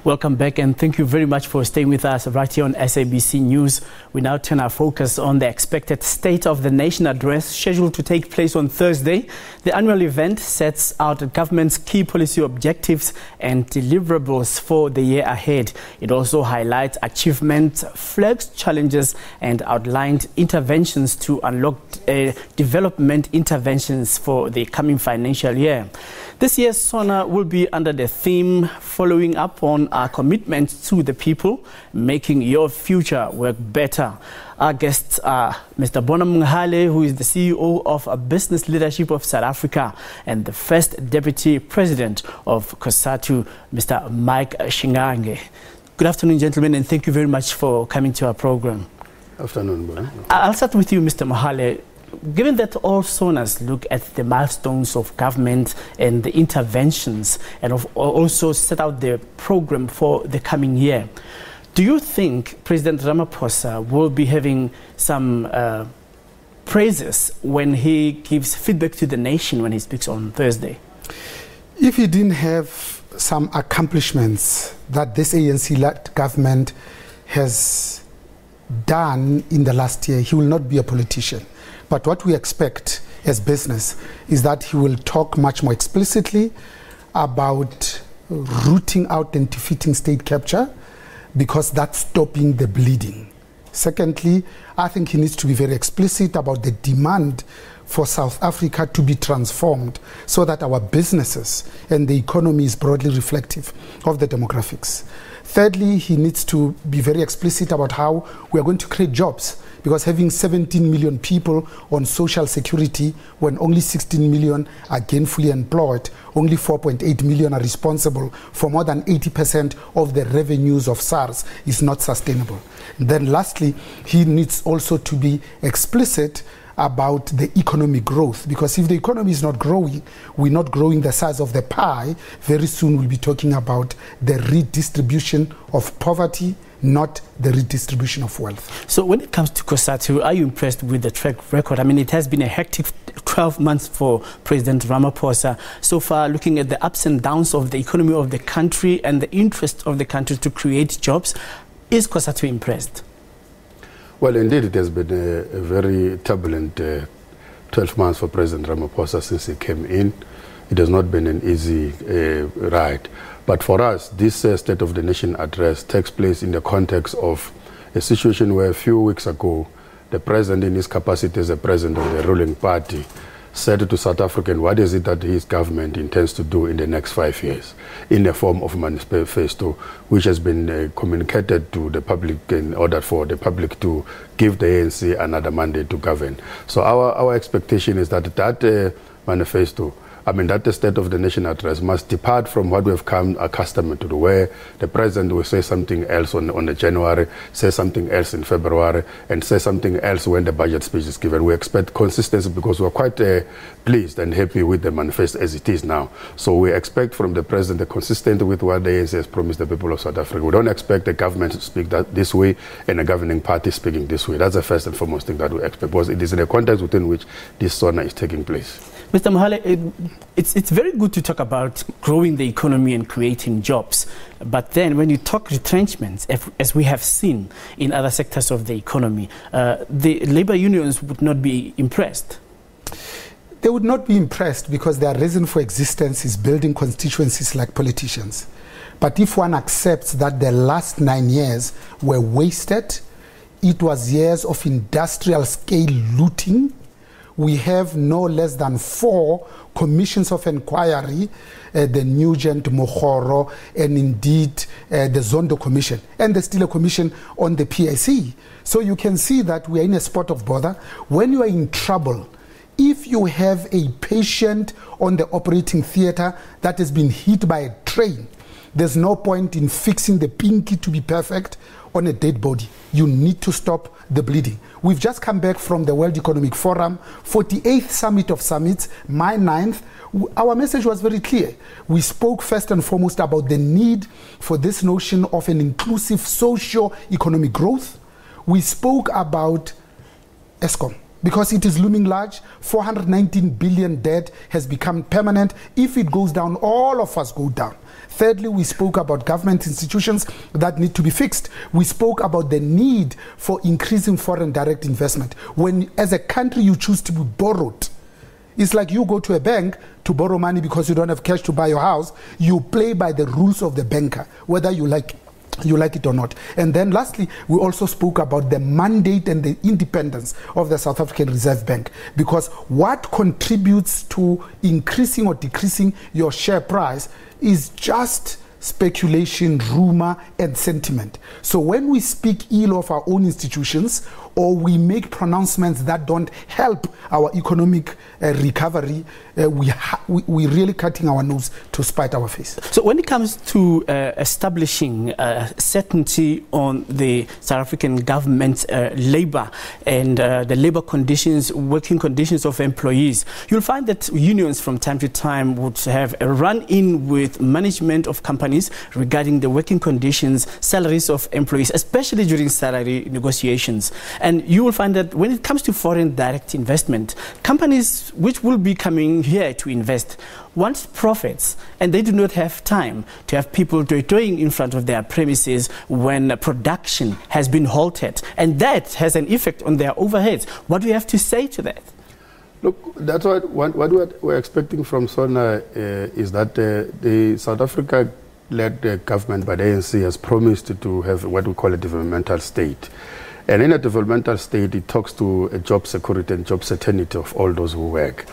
Welcome back, and thank you very much for staying with us right here on SABC News. We now turn our focus on the expected State of the Nation address scheduled to take place on Thursday. The annual event sets out the government's key policy objectives and deliverables for the year ahead. It also highlights achievements, flags challenges, and outlined interventions to unlock development interventions for the coming financial year. This year's SONA will be under the theme following up on our commitment to the people, making your future work better. Our guests are Mr. Bonang, who is the CEO of Business Leadership of South Africa, and the first Deputy President of COSATU, Mr. Mike Shingange. Good afternoon, gentlemen, and thank you very much for coming to our program. Afternoon, Bonang. I'll start with you, Mr. Mohale. Given that all SONAs look at the milestones of government and the interventions and also set out the program for the coming year, do you think President Ramaphosa will be having some praises when he gives feedback to the nation when he speaks on Thursday? If he didn't have some accomplishments that this ANC-led government has done in the last year, he will not be a politician. But what we expect as business is that he will talk much more explicitly about rooting out and defeating state capture, because that's stopping the bleeding. Secondly, I think he needs to be very explicit about the demand for South Africa to be transformed so that our businesses and the economy is broadly reflective of the demographics. Thirdly, he needs to be very explicit about how we are going to create jobs, because having 17 million people on social security when only 16 million are gainfully employed, only 4.8 million are responsible for more than 80% of the revenues of SARS is not sustainable. And then lastly, he needs also to be explicit about the economic growth, because if the economy is not growing, we're not growing the size of the pie, very soon we'll be talking about the redistribution of poverty, not the redistribution of wealth. So when it comes to COSATU, are you impressed with the track record? I mean, it has been a hectic 12 months for President Ramaphosa. So far, looking at the ups and downs of the economy of the country and the interest of the country to create jobs, is COSATU impressed? Well, indeed, it has been a very turbulent 12 months for President Ramaphosa since he came in. It has not been an easy ride. But for us, this State of the Nation address takes place in the context of a situation where a few weeks ago, the President, in his capacity as a President of the ruling party, said to South Africans what is it that his government intends to do in the next 5 years in the form of a manifesto, which has been communicated to the public in order for the public to give the ANC another mandate to govern. So our expectation is that that manifesto, that the State of the Nation address must depart from what we have come accustomed to, where the President will say something else on the January, say something else in February, and say something else when the budget speech is given. We expect consistency because we are quite pleased and happy with the manifesto as it is now. So we expect from the President the consistency with what the ANC has promised the people of South Africa. We don't expect the government to speak this way and a governing party speaking this way. That's the first and foremost thing that we expect, because it is in a context within which this SONA is taking place. Mr. Mohale, it's very good to talk about growing the economy and creating jobs. But then when you talk retrenchments, as we have seen in other sectors of the economy, the labor unions would not be impressed. They would not be impressed because their reason for existence is building constituencies like politicians. But if one accepts that the last 9 years were wasted, it was years of industrial scale looting. We have no less than 4 commissions of inquiry, the Nugent, Mohoro, and indeed the Zondo Commission. And there's still a commission on the PIC. So you can see that we are in a spot of bother. When you are in trouble, if you have a patient on the operating theater that has been hit by a train, there's no point in fixing the pinky to be perfect on a dead body. You need to stop the bleeding. We've just come back from the World Economic Forum, 48th Summit of Summits, my 9th. Our message was very clear. We spoke first and foremost about the need for this notion of an inclusive socio-economic growth. We spoke about ESCOM, because it is looming large. 419 billion debt has become permanent. If it goes down, all of us go down. Thirdly, we spoke about government institutions that need to be fixed. We spoke about the need for increasing foreign direct investment. When, as a country, you choose to be borrowed, it's like you go to a bank to borrow money because you don't have cash to buy your house. You play by the rules of the banker, whether you like it or not. And then lastly, we also spoke about the mandate and the independence of the South African Reserve Bank, because what contributes to increasing or decreasing your share price is just speculation, rumor, and sentiment. So when we speak ill of our own institutions, or we make pronouncements that don't help our economic recovery, we're really cutting our nose to spite our face. So when it comes to establishing certainty on the South African government's labor and the labor conditions, working conditions of employees, you'll find that unions from time to time would have a run-in with management of companies regarding the working conditions, salaries of employees, especially during salary negotiations. And you will find that when it comes to foreign direct investment, companies which will be coming here to invest want profits, and they do not have time to have people doing in front of their premises when production has been halted. And that has an effect on their overheads. What do you have to say to that? Look, that's what we're expecting from SONA is that the South Africa-led government by the ANC has promised to have what we call a developmental state. And in a developmental state, it talks to a job security and job certainty of all those who work.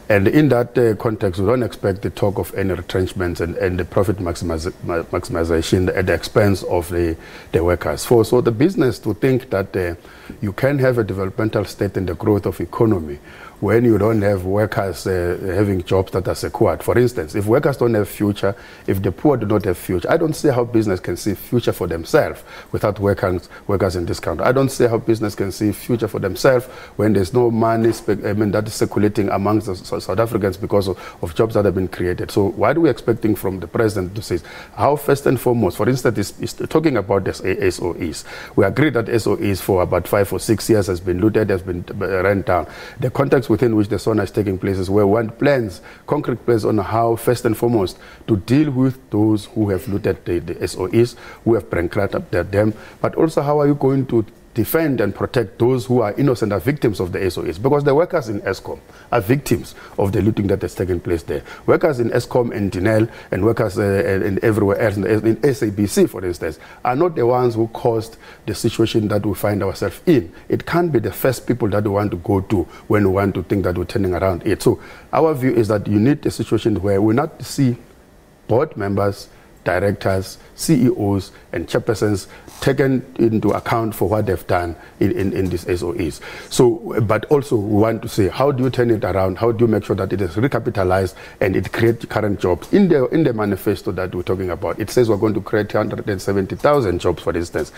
And in that context, we don't expect the talk of any retrenchments and the profit maximization at the expense of the workers. So the business to think that you can have a developmental state in the growth of economy when you don't have workers having jobs that are secured. For instance, if workers don't have future, if the poor do not have future, I don't see how business can see future for themselves without workers in this country. I don't see how business can see future for themselves when there's no money that is circulating amongst the South Africans because of jobs that have been created. So what are we expecting from the president to say? How first and foremost, for instance, is talking about this SOEs. We agree that SOEs for about 5 or 6 years has been looted, has been run down. The context within which the SONA is taking place is where one plans, concrete plans on how first and foremost to deal with those who have looted the SOEs, who have bankrupted them, but also how are you going to defend and protect those who are innocent, are victims of the SOEs, because the workers in Eskom are victims of the looting that has taken place there. Workers in Eskom and Dinel and workers in everywhere else, in SABC, for instance, are not the ones who caused the situation that we find ourselves in. It can't be the first people that we want to go to when we want to think that we're turning around it. So our view is that you need a situation where we not see board members, directors, CEOs, and chairpersons taken into account for what they've done in these SOEs. So, but also we want to say, how do you turn it around? How do you make sure that it is recapitalized and it creates current jobs? In the manifesto that we're talking about, it says we're going to create 170,000 jobs, for instance.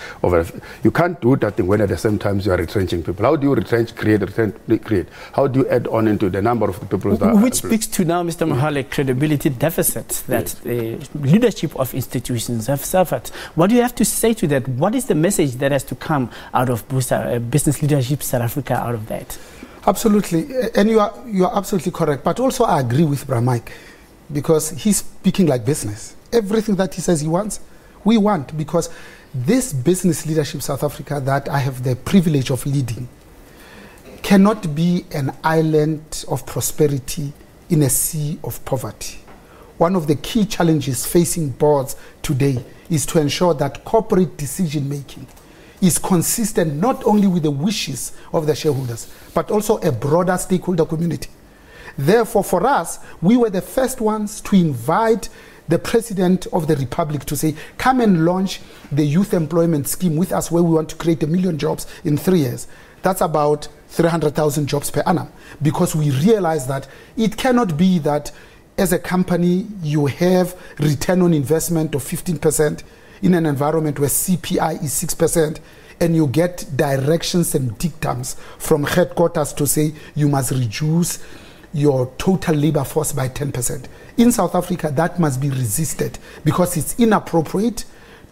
You can't do that thing when at the same time you are retrenching people. How do you retrench, create? How do you add on into the number of the people that which speaks to now, Mr. Mohale, credibility deficit that the leadership of institutions have suffered. What do you have to say to that? What is the message that has to come out of business leadership South Africa out of that? Absolutely, and you are absolutely correct. But also I agree with Mike, because he's speaking like business. Everything that he says he wants, we want, because this business leadership South Africa that I have the privilege of leading cannot be an island of prosperity in a sea of poverty. One of the key challenges facing boards today is to ensure that corporate decision-making is consistent not only with the wishes of the shareholders, but also a broader stakeholder community. Therefore, for us, we were the first ones to invite the President of the Republic to say, come and launch the youth employment scheme with us, where we want to create 1 million jobs in 3 years. That's about 300,000 jobs per annum, because we realize that it cannot be that as a company, you have return on investment of 15% in an environment where CPI is 6%, and you get directions and dictums from headquarters to say you must reduce your total labor force by 10%. In South Africa, that must be resisted, because it's inappropriate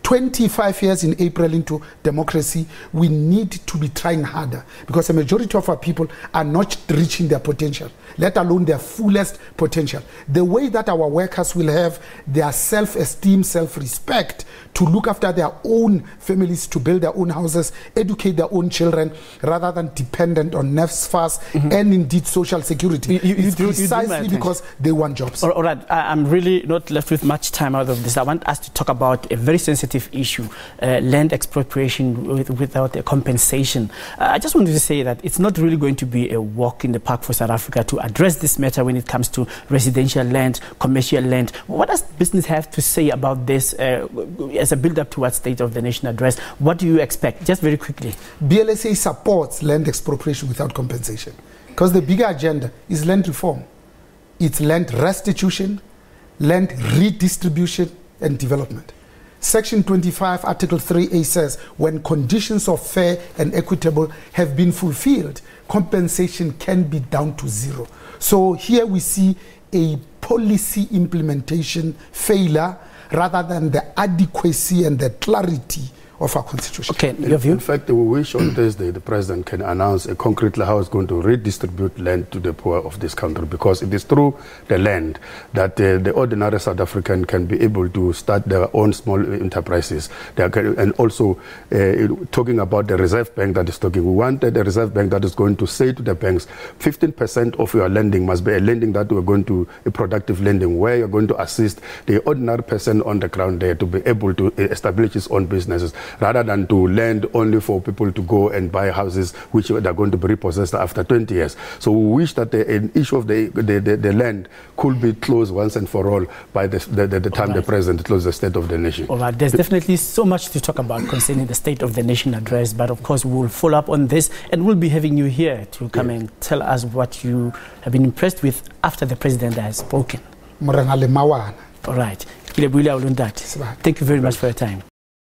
25 years in April into democracy, we need to be trying harder because a majority of our people are not reaching their potential, let alone their fullest potential. The way that our workers will have their self-esteem, self-respect to look after their own families, to build their own houses, educate their own children, rather than dependent on NSFAS and indeed social security. It's precisely because they want jobs. All right, I'm really not left with much time out of this. I want us to talk about a very sensitive issue, land expropriation without a compensation. I just wanted to say that it's not really going to be a walk in the park for South Africa to address this matter when it comes to residential land, commercial land. What does business have to say about this as a build-up towards State of the Nation address? What do you expect? Just very quickly. BLSA supports land expropriation without compensation because the bigger agenda is land reform. It's land restitution, land redistribution and development. Section 25, Article 3A says, when conditions of fair and equitable have been fulfilled, compensation can be down to zero. So here we see a policy implementation failure rather than the adequacy and the clarity of our constitution. Okay, your view? In fact, we wish on Thursday the president can announce concretely how he's going to redistribute land to the poor of this country, because it is through the land that the ordinary South African can be able to start their own small enterprises. And also talking about the Reserve Bank that is talking, we wanted the Reserve Bank that is going to say to the banks, 15% of your lending must be a lending that we're going to, a productive lending, where you're going to assist the ordinary person on the ground there to be able to establish his own businesses, rather than to lend only for people to go and buy houses which they're going to be repossessed after 20 years. So we wish that an issue of the land could be closed once and for all by the time the president closes the State of the Nation. All right, there's definitely so much to talk about concerning the State of the Nation address, but of course we will follow up on this and we'll be having you here to come and tell us what you have been impressed with after the president has spoken. All right. Thank you very much for your time.